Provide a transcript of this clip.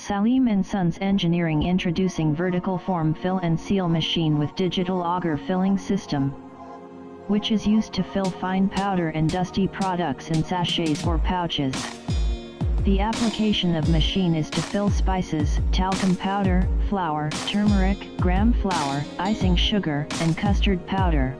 Saleem and Sons Engineering introducing vertical form fill and seal machine with digital auger filling system, which is used to fill fine powder and dusty products in sachets or pouches. The application of machine is to fill spices, talcum powder, flour, turmeric, gram flour, icing sugar, and custard powder.